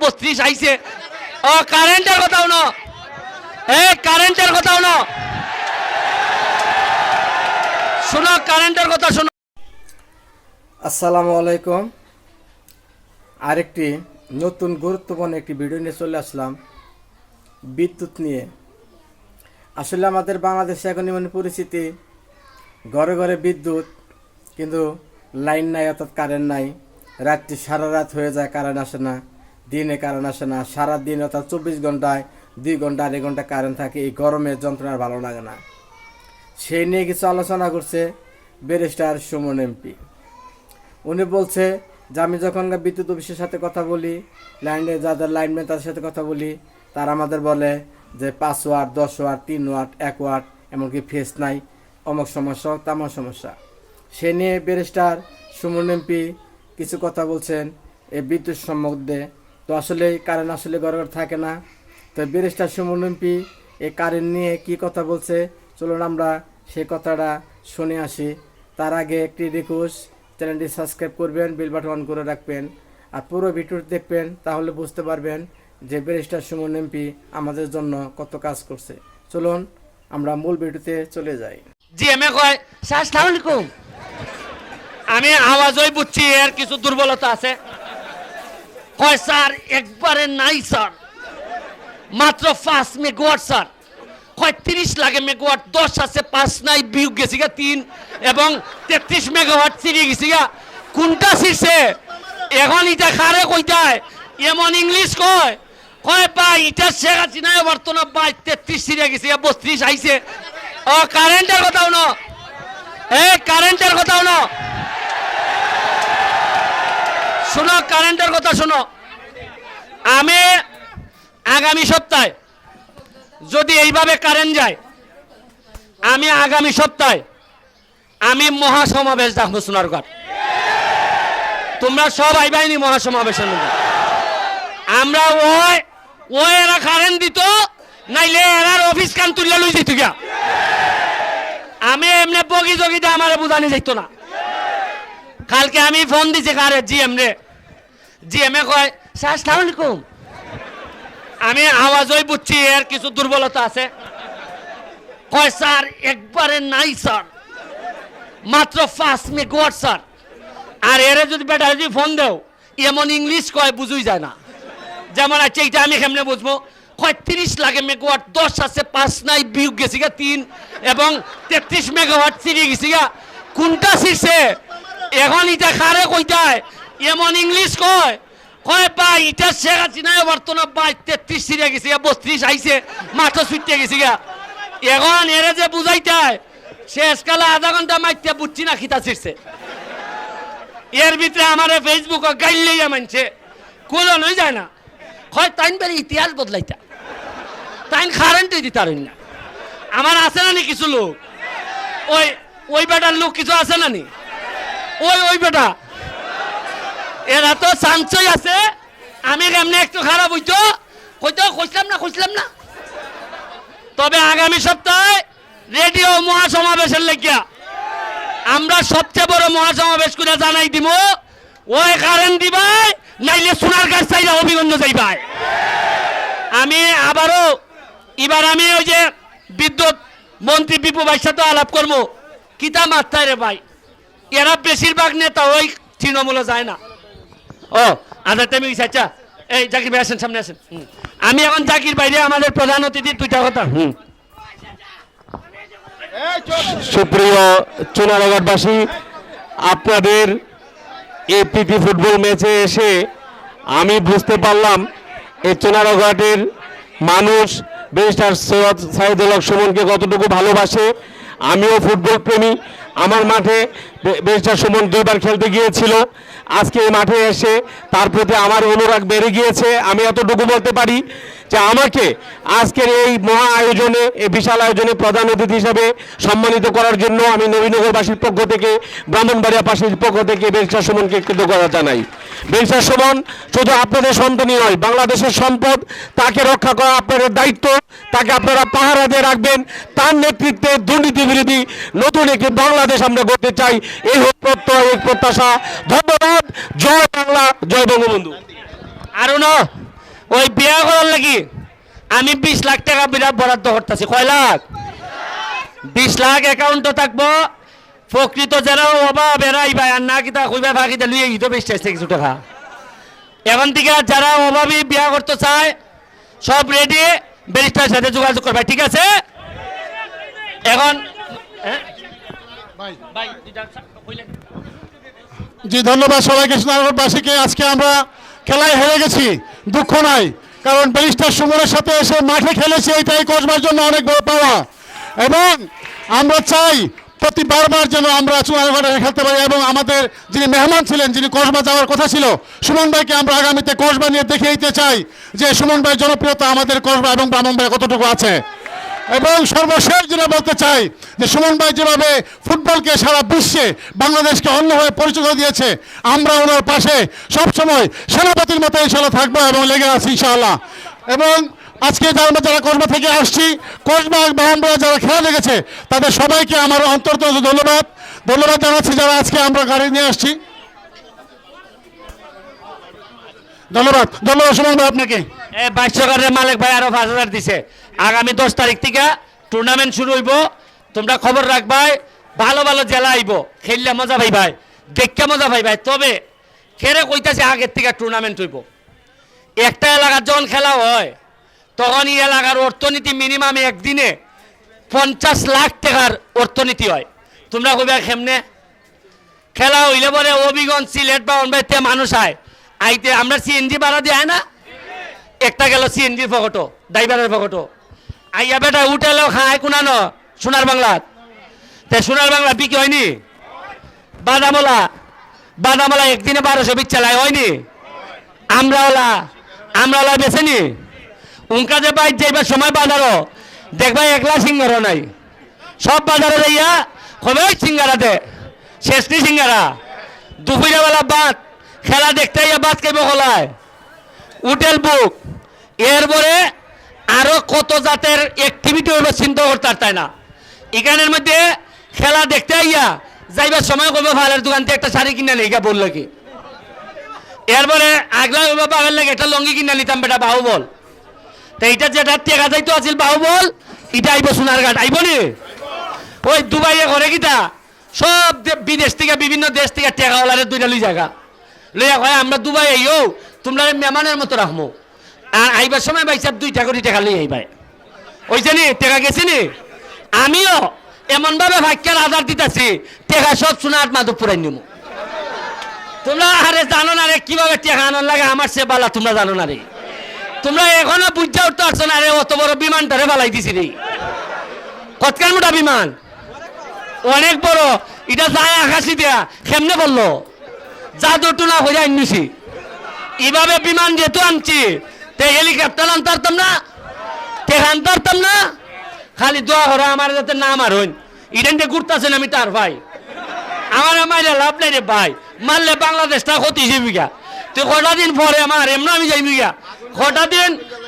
32 আইছে ও কারেন্টের কথাও না এই কারেন্টের কথাও না শোনো কারেন্টের কথা শোনো। আসসালামু আলাইকুম। আরেকটি নতুন গুরুত্বপূর্ণ একটি ভিডিও নিয়ে চলে আসলাম বিদ্যুৎ নিয়ে। আসলে আমাদের বাংলাদেশে এখন এমন পরিস্থিতি, ঘরে ঘরে বিদ্যুৎ কিন্তু লাইন নাই, অর্থাৎ কারেন্ট নাই। রাত্রি সারা রাত হয়ে যায়, কারেন্ট আসে না, দিনে কারেন্ট আসে না। সারাদিন অর্থাৎ 24 ঘন্টায় 2 ঘন্টা 2.5 ঘন্টা কারেন্ট থাকে। এই গরমের যন্ত্রণা ভালো লাগে না। সেই নিয়ে কিছু আলোচনা করছে ব্যারিস্টার সুমন এমপি। উনি বলছে যে আমি যখন বিদ্যুৎ অফিসের সাথে কথা বলি, লাইনে যাদের লাইনম্যান তাদের সাথে কথা বলি, তারা আমাদের বলে যে 5 ওয়াট 10 ওয়াট 3 ওয়াট 1 ওয়াট, এমনকি ফেস নাই, অমুক সমস্যা তেমন সমস্যা। সে নিয়ে ব্যারিস্টার সুমন এমপি কিছু কথা বলছেন এই বিদ্যুৎ সম্বন্ধে। তো আসলে কারেন্ট আসলে ঘরে ঘরে থাকে না। তো ব্যারিস্টার সুমন এমপি এই কারেন্ট নিয়ে কি কথা বলছে, চলুন আমরা সেই কথাটা শুনে আসি। তার আগে একটি রিকোয়েস্ট, চ্যানেলটি সাবস্ক্রাইব করবেন, বেল বাটন অন করে রাখবেন, আর পুরো ভিডিওটি দেখবেন, তাহলে বুঝতে পারবেন যে ব্যারিস্টার সুমন এমপি আমাদের জন্য কত কাজ করছে। চলুন আমরা মূল ভিডিওতে চলে যাই। জি এমএ কয় আসসালামু আলাইকুম। আমি আওয়াজই বুঝছি এর কিছু দুর্বলতা আছে। কয় স্যার একবারে নাই স্যার, মাত্র 5 মেগাওয়াট স্যার। কয় 30 লাগে মেগাওয়াট, 10 আছে 5 নাই, বিয়োগ গেছি গা 3 এবং 33 মেগাওয়াট চিড়ে গেছি গা। কোনটা ছিড়ছে এখন? ইটা খারে কইতায় এমন ইংলিশ কয় কয় ভাই ইটা শেখ হাসিনা বর্তমান ভাই 33 চিড়ে গেছি, 32 আইছে ও কারেন্টের কথাও না এই কারেন্টের কথাও না শোনো কারেন্টের কথা শোনো। আমি আগামী সপ্তাহে যদি এইভাবে কারেন্ট যায়, আমি আগামী সপ্তাহে আমি মহাসমাবেশ দেখবো সোনারঘাট। তোমরা সব আইবাইনি মহাসমাবেশের মধ্যে। আমরা ওই এরা কারেন্ট দিত, নাইলে এরার অফিস কান তুলিয়া লই যেত গিয়া। আমি এমনি বগি জগিতে আমার বুঝানি যাইত না। কালকে আমি ফোন দিছি কারে জিএম রে, জিএম এ কয় স্যার আসসালামু আলাইকুম। আমি আওয়াজই বুঝছি এর কিছু দুর্বলতা আছে। কয় স্যার একবারে নাই স্যার, মাত্র 5 মেগাওয়াট স্যার। আর এরে যদি বেটা যদি ফোন দেও এমন ইংলিশ কয় বুঝুই যায় না। যেমন আছে এইটা আমি কেমনে বুঝবো? কয় 30 লাগে মেগাওয়াট, 10 আছে 5 নাই, বিয়োগ গেছি গা 3 এবং 33 মেগাওয়াট চিড়ে গেছি গা। কোনটা ছিড়ছে এখন? ইটা খারে কইতায় এমন ইংলিশ কয় কয় ভাই ইটা শেখ হাসিনা বর্তমান ভাই 33 চিড়ে গেছি গা, 32 আইছে, মাত্র ছুটতে গেছি গা। এখন এরে যে বুঝাইতায় শেষ কালে আধা ঘন্টা মাইতে বুঝছি না খিতা ছিড়ছে। এর ভিতরে আমার ফেসবুক গাইলেই মানছে কোলো নই যায় না। হয় তাইন বের ইতিহাস বদলাইতা, তাইন কারেন্টই দিতে পারেন না। আমার আছে না নি কিছু লোক, ওই বেটার লোক কিছু আছে না নি, ওই বেটা এরা তো চান্সই আছে। আমি কেমনে একটু খারাপ হইতো কইছিলাম না। তবে আগামী সপ্তাহে রেডিও মহাসমাবেশের লেগিয়া আমরা সবচেয়ে বড় মহাসমাবেশ করে জানাই দিব, ওই কারেন্ট দিবাই নাইলে সোনার গাছ চাইলে অভিগঞ্জ যাইবাই। আমি আবারও এবার আমি ওই যে বিদ্যুৎ মন্ত্রী বিপু ভাইয়ের সাথে আলাপ করবো। কিতা মাত্রায় রে ভাই, এরা বেশিরভাগ নেতা ওই তৃণমূলে যায় না। ও আধা টাইমে গেছে। আচ্ছা এই জাকির ভাই আসেন, সামনে আসেন। আমি এখন জাকির বাইরে আমাদের প্রধান অতিথির 2টা কথা। সুপ্রিয় চুনারঘাটবাসী, আপনাদের এই প্রীতি ফুটবল ম্যাচে এসে আমি বুঝতে পারলাম এই চুনারঘাটের মানুষ ব্যারিস্টার সৈয়দ সাইদুল হক সুমনকে কতটুকু ভালোবাসে। আমিও ফুটবল প্রেমী। আমার মাঠে ব্যারিস্টার সুমন 2বার খেলতে গিয়েছিল। আজকে এই মাঠে এসে তার প্রতি আমার অনুরাগ বেড়ে গিয়েছে। আমি এতটুকু বলতে পারি যে আমাকে আজকের এই মহা আয়োজনে, এই বিশাল আয়োজনে প্রধান অতিথি হিসাবে সম্মানিত করার জন্য আমি নবীনগরবাসীর পক্ষ থেকে, ব্রাহ্মণবাড়িয়াবাসীর পক্ষ থেকে ব্যারিস্টার সুমনকে কৃতজ্ঞতা জানাই। ব্যারিস্টার সুমন শুধু আপনাদের সন্তানই নয়, বাংলাদেশের সম্পদ। তাকে রক্ষা করা আপনাদের দায়িত্ব। তাকে আপনারা পাহারা দিয়ে রাখবেন। তার নেতৃত্বে দুর্নীতি বিরোধী নতুন একটি বাংলাদেশ আমরা গড়তে চাই। এই হোক প্রত্যয়, এই প্রত্যাশা। ধন্যবাদ। জয় বাংলা, জয় বঙ্গবন্ধু। আরো না ওই বিয়া করার লাগি আমি 20 লাখ টাকা বিরাট বরাদ্দ করতেছি। কয় লাখ? 20 লাখ অ্যাকাউন্টে থাকবো। প্রকৃত যারা অভাব এরাই ভাই আর না কিতা কইবা ভাগিতে লুই তো বেশি আসছে কিছু টাকা। এখন থেকে যারা অভাবী বিয়া করতে চায় সব রেডি, ব্যারিস্টারের সাথে যোগাযোগ করবে, ঠিক আছে? এখন জি ধন্যবাদ সবাইকে। সোনারগড়বাসীকে আজকে আমরা খেলায় হেরে গেছি, দুঃখ নাই, কারণ ব্যারিস্টার সুমনের সাথে এসে মাঠে খেলেছি, এটাই কসবার জন্য অনেক বড় পাওয়া। এবং আমরা চাই প্রতিবারবার যেন আমরা সোনারগড়ে খেলতে পারি। এবং আমাদের যিনি মেহমান ছিলেন, যিনি কসবা যাওয়ার কথা ছিল, সুমন ভাইকে আমরা আগামীতে কসবা নিয়ে দেখিয়ে দিতে চাই যে সুমন ভাইয়ের জনপ্রিয়তা আমাদের কসবা এবং ব্রাহ্মণবাড়িয়া কতটুকু আছে। এবং সর্বশেষ যেটা বলতে চাই যে সুমন ভাই যেভাবে ফুটবলকে সারা বিশ্বে বাংলাদেশকে অন্যভাবে পরিচয় করে দিয়েছে, আমরা ওনার পাশে সবসময় সেনাপতির মতো ইনশাল্লাহ থাকবো এবং লেগে আছি ইনশাআল্লাহ। এবং আজকে যারা কসবা থেকে আসছি, কসবা ব্রাহ্মণবাড়িয়া যারা খেলা দেখেছে তাদের সবাইকে আমার অন্তর্গত ধন্যবাদ জানাচ্ছি, যারা আজকে আমরা গাড়ি নিয়ে আসছি। ধন্যবাদ সুমন ভাই আপনাকে। 2200 টাকার মালিক ভাই আরো 5000 দিছে। আগামী 10 তারিখ থেকে টুর্নামেন্ট শুরু হইব, তোমরা খবর রাখবাই। ভালো ভালো জেলা আইব, খেললে মজা ভাই ভাই, দেখতে মজা ভাই ভাই। তবে খেরে কইতাছে আগের থেকে টুর্নামেন্ট হইব। একটা এলাকার যখন খেলা হয় তখন এই এলাকার অর্থনীতি মিনিমাম একদিনে 50 লাখ টাকার অর্থনীতি হয়। তোমরা কইবা কেমনে? খেলা হইলে পরে অবিগঞ্জ সিলেট বা অনবাইতে মানুষ আইতে আমরা সিএনজি ভাড়া দিয়ে না, একটা গেল সিএনজির পকেটও, ড্রাইভারের পকেটও। আইয়া বেটা উঠেলেও খায় কোনানো সোনার বাংলা। তে সোনার বাংলা বিক্রি হয়নি? বাদামলা একদিনে 1200 বিচ চালায় হয়নি? আমরাওলা বেছেনি উনকা যে বাইক যাইবার সময় বাজারও দেখবা একলা সিঙ্গারও নাই, সব বাজারে যাইয়া কবে সিঙ্গারা দে, শেষনি সিঙ্গারা। দুপুরবেলা বাদ খেলা দেখতে বাদ খাইব খোলায়, হোটেল বুক। এরপরে আরো কত জাতের অ্যাক্টিভিটি হইব চিন্তা করতে তাই না। এখানের মধ্যে খেলা দেখতে আইয়া যাইবার সময় কইব ভালের দোকান থেকে একটা শাড়ি কিনা নেই বললো কি। এরপরে আগলা কইব বাবার লাগে একটা লঙ্গি কিনা নিতাম বেটা বাহুবল। তো এইটা যেটা টেকা যাইতো আছিল বাহুবল, এটা আইব সোনারঘাট, আইব নি? ওই দুবাইয়ে ঘরে কিটা সব বিদেশ থেকে বিভিন্ন দেশ থেকে টেকাওয়ালারে 2টা লই জায়গা লইয়া কয় আমরা দুবাই আইও তোমরা মেহমানের মতো রাখবো। আর আইবার সময় ভাই সাহেব 2 টাকা টাকা লই আইবাই। ওই জানি টেকা গেছি নি, আমিও এমন ভাবে ভাগ্যের আধার দিতেছি টেকা সব সোনার মাধব পুরাই নিব। তোমরা আরে জানো না রে কিভাবে টেকা আনার লাগে, আমার সে বালা তোমরা জানো না রে। তোমরা এখনো বুঝতে উঠতে পারছো না রে, অত বড় বিমানটারে বালাই দিছি রে। কতকার মোটা বিমান, অনেক বড়। এটা যায় আকাশি দেয়া কেমনে বললো জাদু টুনা হয়ে আনছি। এইভাবে বিমান যেহেতু আনছি তে হেলিকপ্টার আনতে পারতাম না, টেকা আনতে পারতাম না। খালি দোয়া করে আমার যাতে না মার হইন। ইডেন যে ঘুরতেছেন আমি তার ভাই, আমার মাইলে লাভ নাই রে ভাই। মারলে বাংলাদেশটা ক্ষতি যাবি গা। তুই কটা দিন পরে আমার এমন আমি যাইবি গা।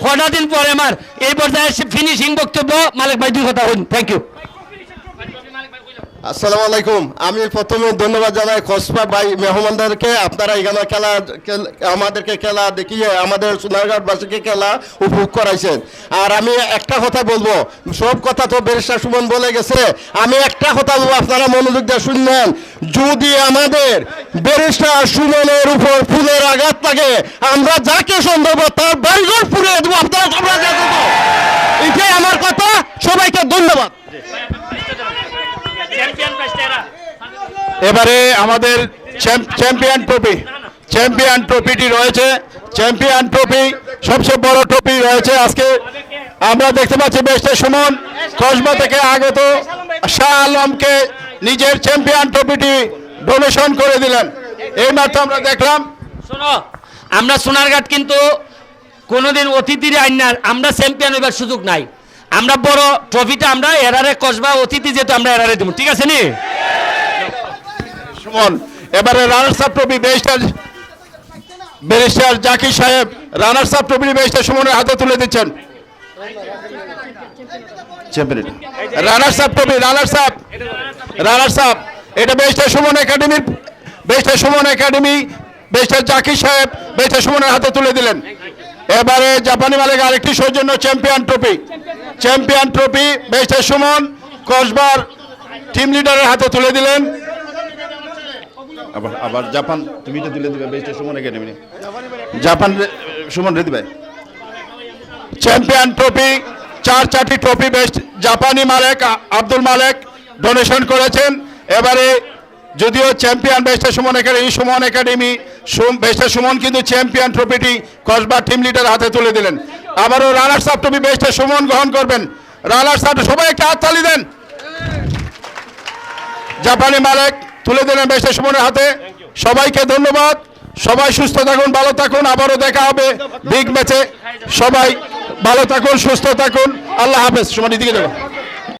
কটা দিন পরে আমার এই পর্যায়ে ফিনিশিং বক্তব্য মালিক ভাই 2 কথা হইন। Thank you. আসসালামু আলাইকুম। আমি প্রথমে ধন্যবাদ জানাই কসবা ভাই মেহমানদেরকে, আপনারা এখানে আমাদেরকে খেলা দেখিয়ে আমাদের সোনারঘাটবাসীকে খেলা উপভোগ করাইছেন। আর আমি একটা কথা বলবো, সব কথা তো ব্যারিস্টার সুমন বলে গেছে, আমি একটা কথা বলবো, আপনারা মনোযোগ দিয়ে শুনবেন। যদি আমাদের ব্যারিস্টার সুমনের উপর ফুলের আঘাত লাগে, আমরা যাকে সম্ভব তার বাড়িঘর পুড়ে দেবো, আপনারা সবাই দেবো। এটাই আমার কথা। সবাইকে ধন্যবাদ। এবারে আমাদের চ্যাম্পিয়ন ট্রফিটি রয়েছে। চ্যাম্পিয়ন ট্রফি সবচেয়ে বড় ট্রফি রয়েছে আজকে। আমরা দেখতে পাচ্ছি ব্যারিস্টার সুমন কসবা থেকে আগত শাহ আলমকে নিজের চ্যাম্পিয়ন ট্রফিটি ডোনেশন করে দিলেন। এই মাত্র আমরা দেখলাম। শোনো, আমরা সোনারঘাট কিন্তু কোনোদিন অতিথির আইন না, আমরা চ্যাম্পিয়ন হইবার সুযোগ নাই। আমরা বড় ট্রফিটা আমরা এরারে কসবা অতিথি যেহেতু আমরা এরারে দেবো, ঠিক আছে নি? সুমন এবারে runners up trophy barrister Zakir সাহেব রানার্স আপ ট্রফি ব্যারিস্টার সুমনের হাতে তুলে দিচ্ছেন। Runners up trophy runners up এটা barrister Suman academy barrister Zakir সাহেব ব্যারিস্টার সুমনের হাতে তুলে দিলেন। এবারে জাপানি মালিক আরেকটি সৌজন্য চ্যাম্পিয়ন ট্রফি বেস্টার সুমন কসবার টিম লিডারের হাতে তুলে দিলেন। আবার আবার জাপান তুমি তো তুলে দিবে best Suman academy Japan Suman রে দিবে চ্যাম্পিয়ন ট্রফি 4টি ট্রফি বেস্ট জাপানি মালিক আব্দুল মালিক ডোনেশন করেছেন। এবারে যদিও চ্যাম্পিয়ন বেস্টার সুমন একাডেমি বেস্টার সুমন কিন্তু চ্যাম্পিয়ন ট্রফিটি কসবার টিম লিডার হাতে তুলে দিলেন। আবারও রানার্স আপ ট্রফি বেস্টার সুমন গ্রহণ করবেন। রানার্স আপ সবাই একটা হাততালি দেন। জাপানি মালিক তুলে দিলেন বেস্টার সুমনের হাতে। সবাইকে ধন্যবাদ। সবাই সুস্থ থাকুন, ভালো থাকুন। আবারও দেখা হবে বিগ ম্যাচে। সবাই ভালো থাকুন, সুস্থ থাকুন। আল্লাহ হাফেজ। সুমন দিকে যাবো।